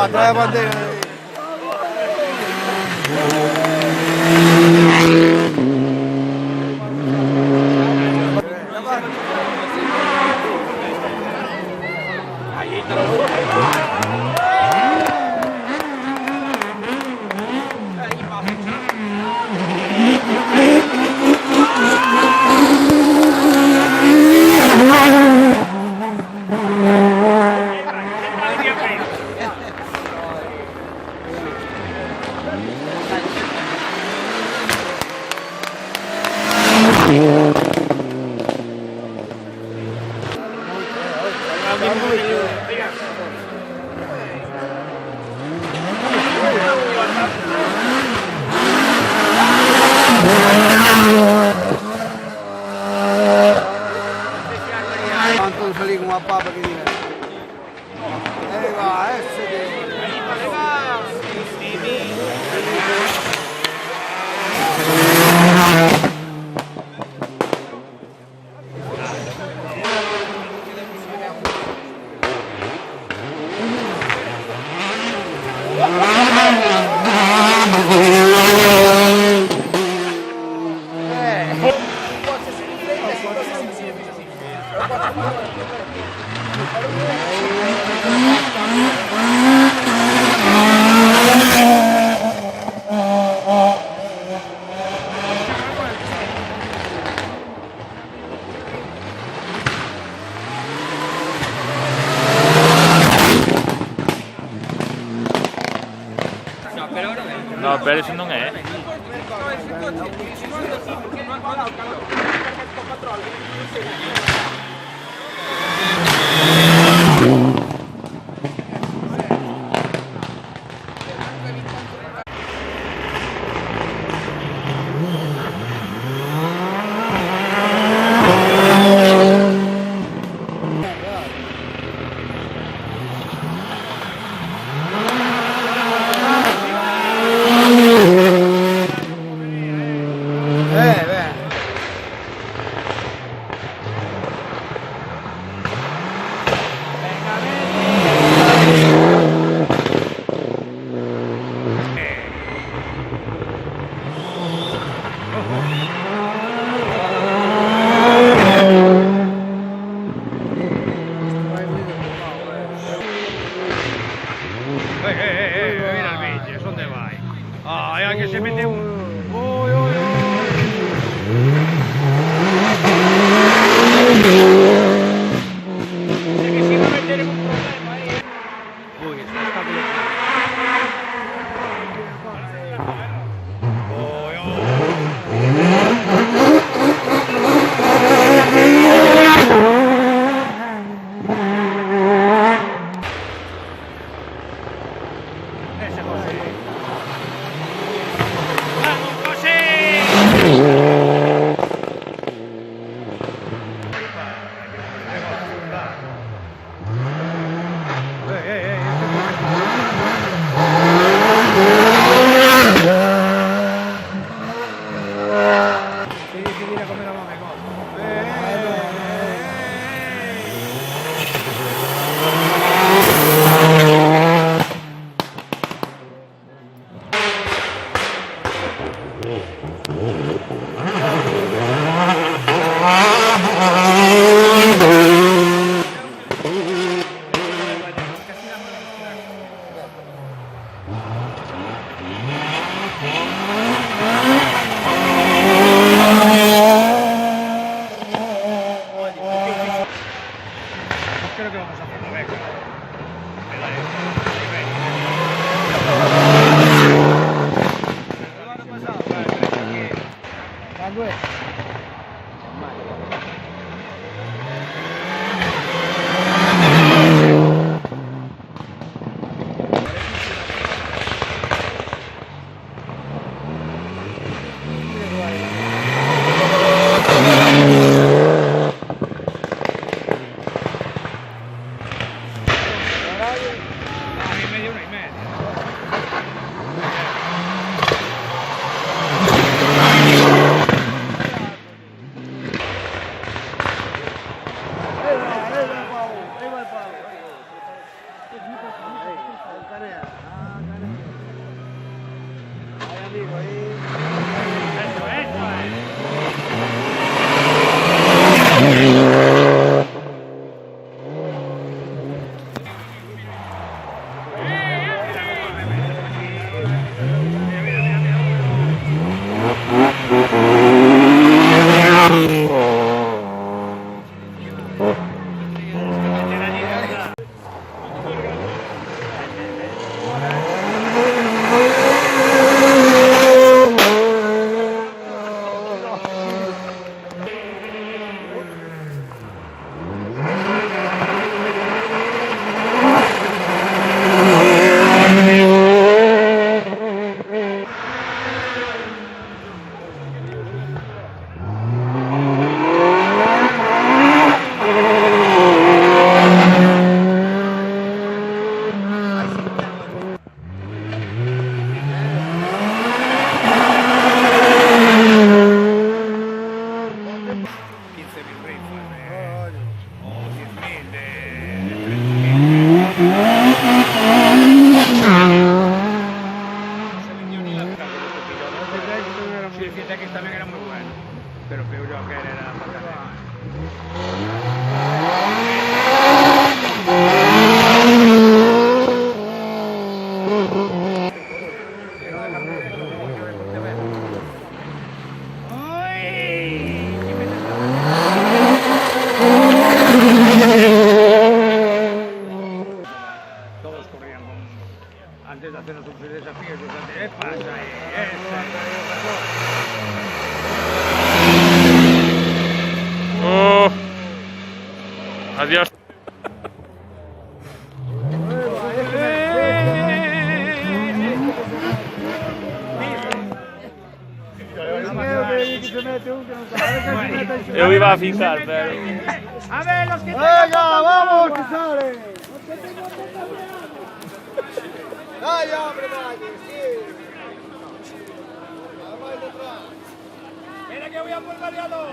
trae bandera. Quanto salì con una papa che dice. Va, No, pero eso non é. Mira el bicho, ¿dónde va? Ay, hay que se mete un... Creo que vamos a por la beca. Canea. Ah, Canea. Ay, amigo, ahí. Eso es. Sí, fíjate que también era muy bueno, pero creo yo que era todos corrían antes de hacer los desafíos, ¿qué pasa ahí? Oh. Adiós. Eu iba a fijar, pero... A ver, los que ¡Venga, vamos, que sale! ¡Ay, hombre, vaya! ¡Sí! ¡Vamos detrás! ¡Mira que voy a por el variador!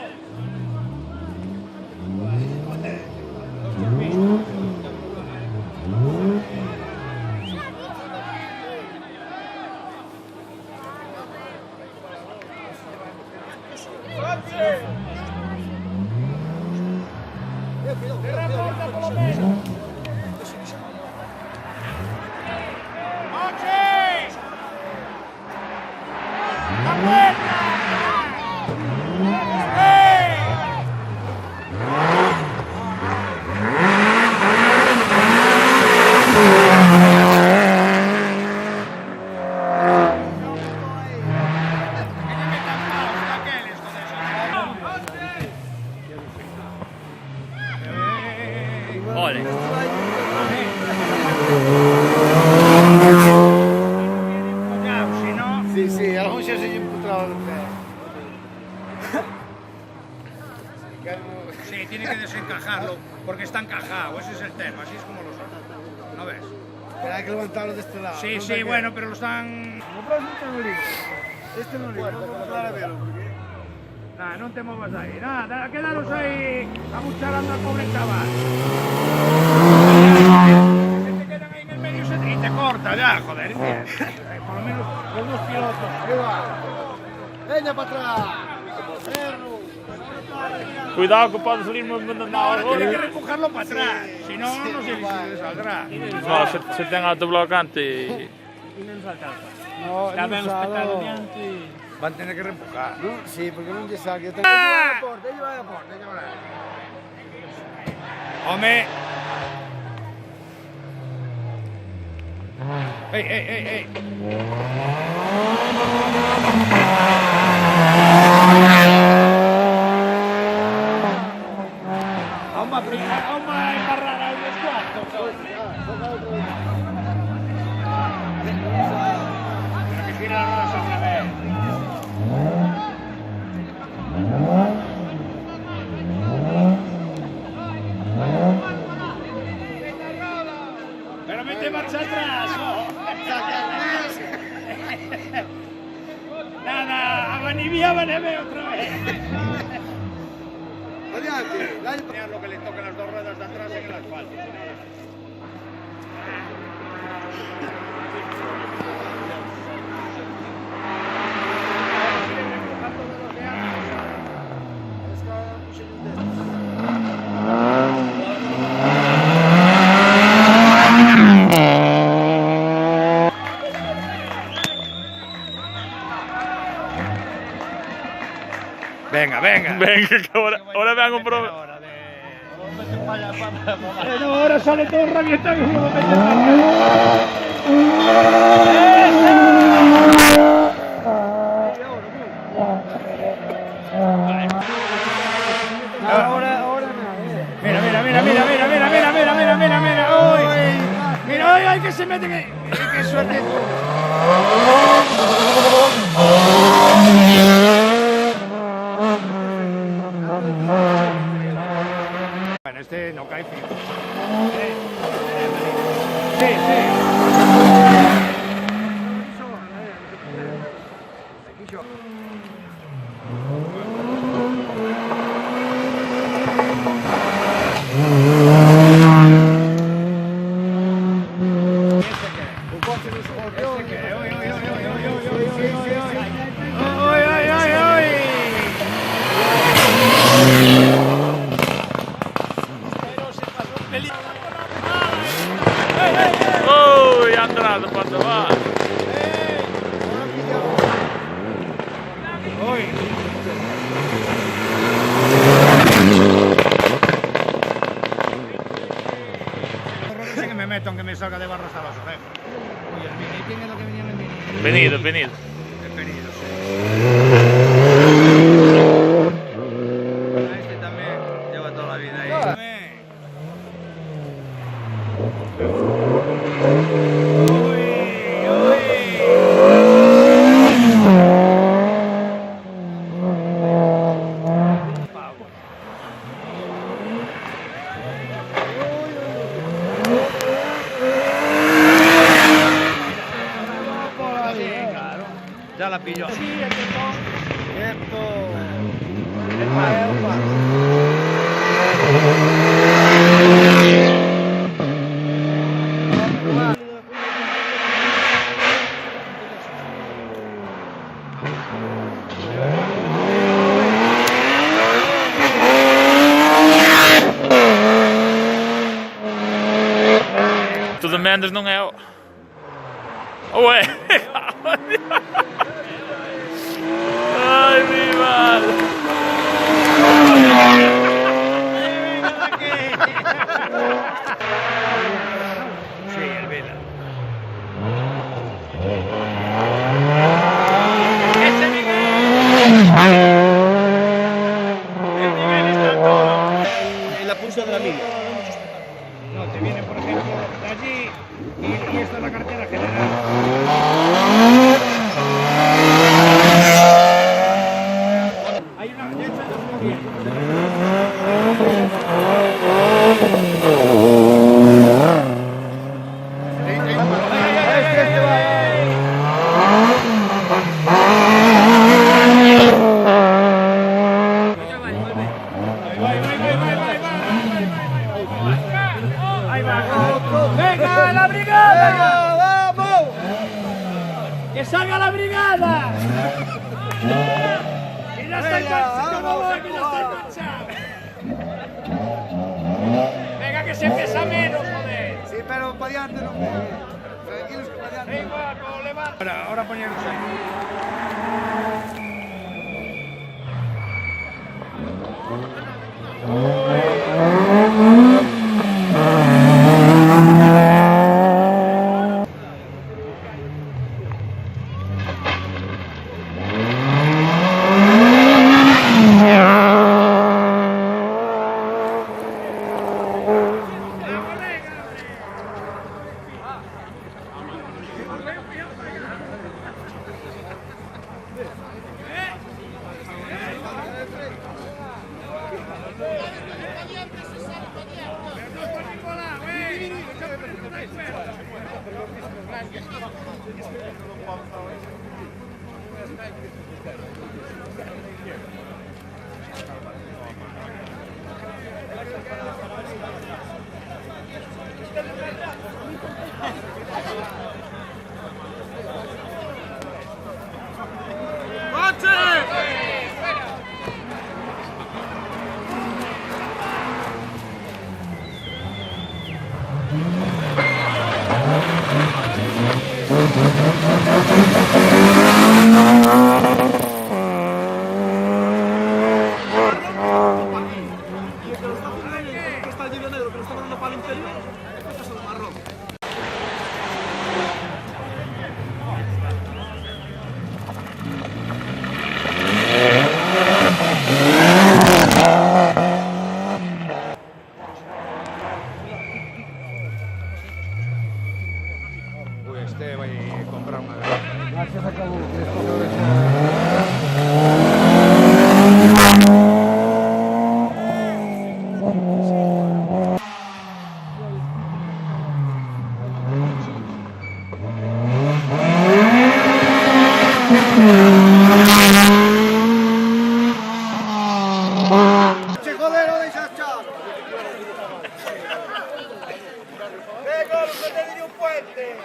Ole. Sí, sí, algún se encontraba de Sí, tiene que desencajarlo porque está encajado, ese es el tema, así es como los otros. ¿No ves? Pero hay que levantarlo de este lado. Sí, sí, bueno, pero lo están... Este no liga, para verlo, porque... Nah, no te muevas ahí, nada, quedaros ahí abucharando al pobre chaval. Que te quedan ahí en el medio y te corta ya, joder. Por lo menos los dos pilotos. Ahí va. Venga para atrás. Perro. Cuidado que pode salir uma bandanada Ahora tiene que agora. empujarlo para atrás, si no, no sé si le saldrá. No, se ten autoblocante. No, Van a tener que reempujar. no, sí, porque non lle saque. Ella vai a porta, ella vai a porta, ella vai. Hombre. ¡Ey, ey, ey, ey! Vamos a embarrar a unos cuantos. Pero que gira la rueda otra vez. Pero mete marcha atrás. Nada, a Vanivia Vaneve otra vez. Adelante, dale. Mirad lo que le tocan las dos ruedas de atrás en el asfalto. venga, venga. Venga, que ahora me hago un problema. No, ahora sale todo rabieta y uno Ahora nada. Mira. ¡Uy! Mira, ¡ay, que se mete! ¡Qué suerte! Bueno, este no cae fijo. Sí. Oh, è andato quando va. Que me meto aunque me salga de barro hasta las orejas. Uy, el mini, ¿quién es lo que venía en el mini? Venido. El venido, sí. Este también lleva toda la vida ahí. Ya la pilló. Sí, Tudo Mendes não é. Ué! Ai, mi madre! Sí, el Vela. ¡Ese Miguel! El Miguel está todo. En la pulsa de la milla. No, te viene, por ejemplo, de allí y esta es la cartera general. Hay una de hecho, ¡venga la brigada! ¡Vamos! ¡Que salga la brigada! ¡Que ya está enganchado! ¡Venga, que se empieza menos, joder! Sí, pero para adelante no. Tranquilos que para adelante. ¡Venga, con levanta! Ahora ponerse ahí. Este vai a comprar una granja. Gracias a cabo. Chicolero de Chachán. Vengo, que te di un puente.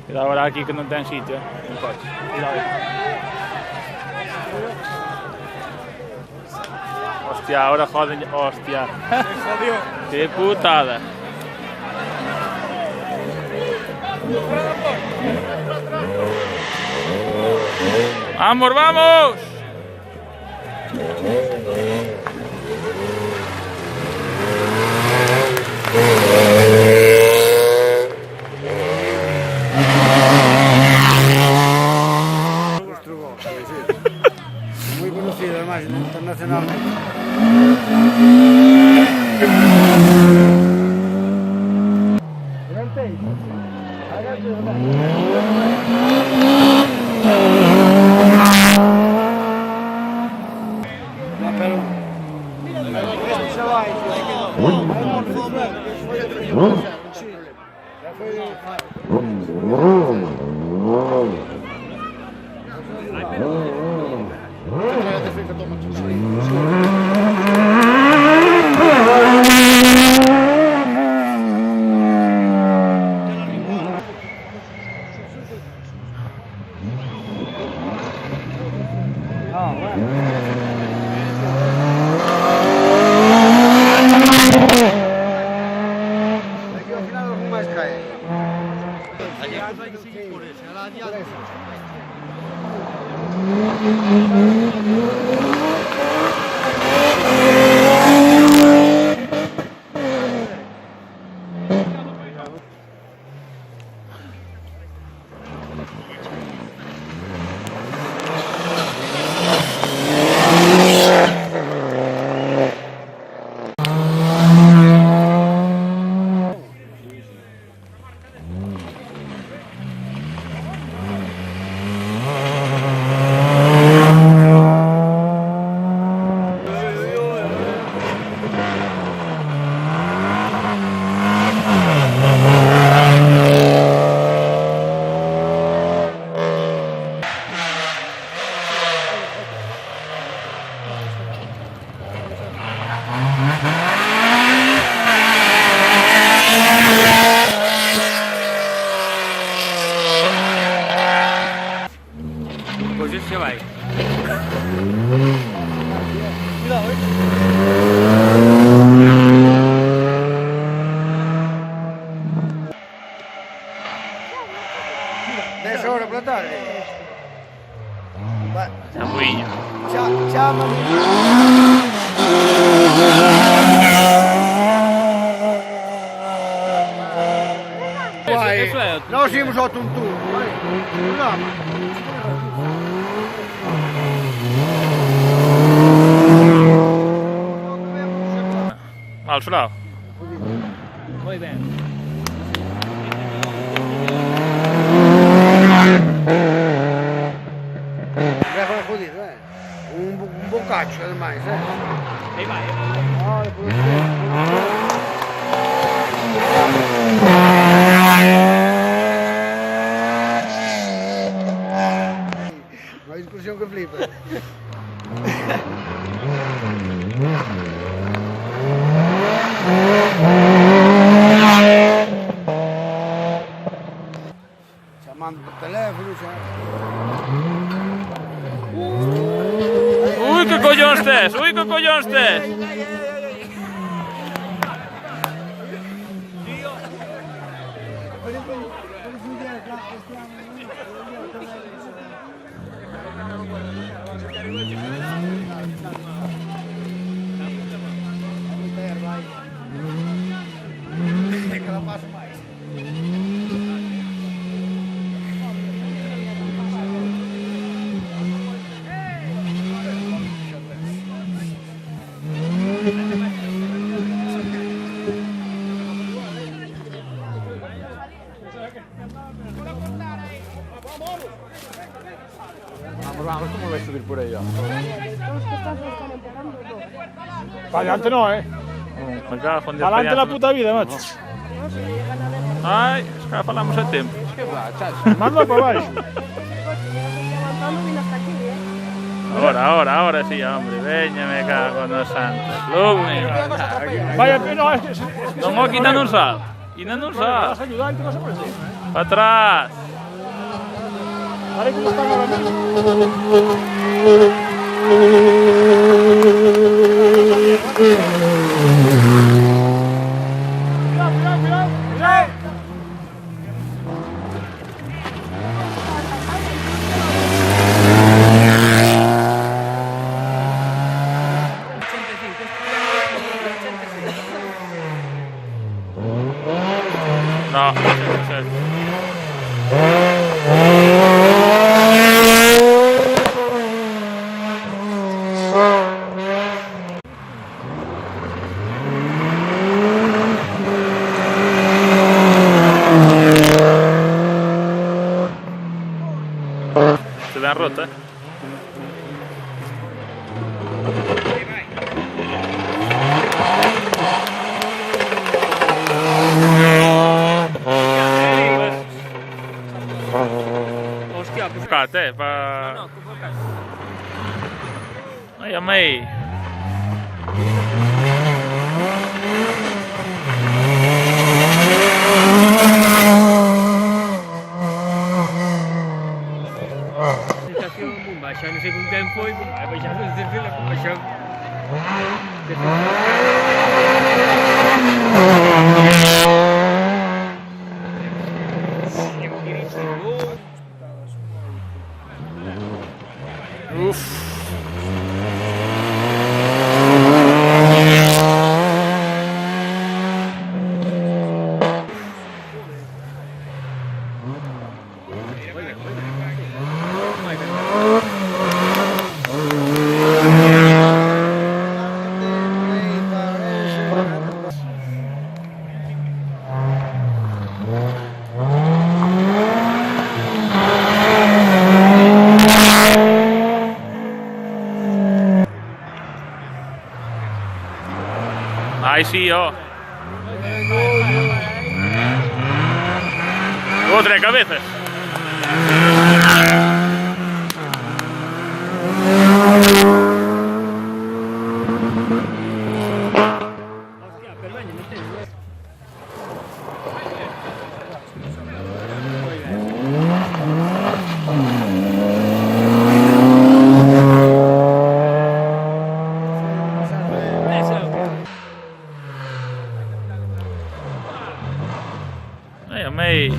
Cuidado ahora aquí que no te dan sitio, no puedes. Cuidado ahí. Hostia, ahora joden. Hostia. Se jodió. Qué putada. ¡Vamos, vamos! Muy conocido además internacionalmente. Pues eso se va ahí. Adesso ora platare. Zambuinho. Eso es. Nós íamos ao Tuntu. Al frau. Muy bien. Leva jodido, un boccaccio ademais, Ahí va, Uma discussão que flipa. Chamando por teléfono, já. Ui, que collóns tes! Ui, que collóns tes! Vamos, ¿cómo voy a subir por ahí? Para adelante no, Me cago en Dios. Adelante la puta vida, macho. Ai, xa falamos a tempo. Manda para baixo. Ahora sí, hombre. Veña, me cago nos santos. Lume. Vaya, no, es que... Non mo quita non sabe. Quita non Vas a sabe. ayudar y te vas a por encima, Para atrás. ¿Vale cómo están ahora mismo? Cuidado. No. Se la han roto, Hostia, pues... Buscate, pa... No, ¿cómo acá? Ay, amei. Sensación, bomba, xa non sei con quen foi, bomba, vai xa non sei se la bomba xa... Uf. Ai sì, oh. Oh, tres cabezas. Hostia, pero veña, non ten... Ai, amei.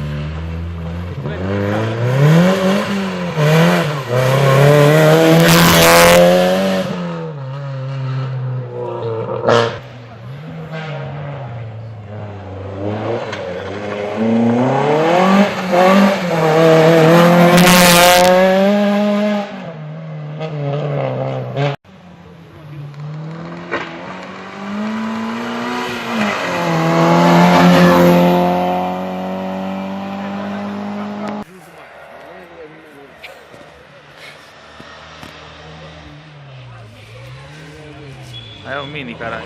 È un mini, carai.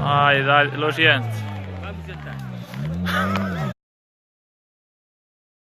Ai, dai, lo siento.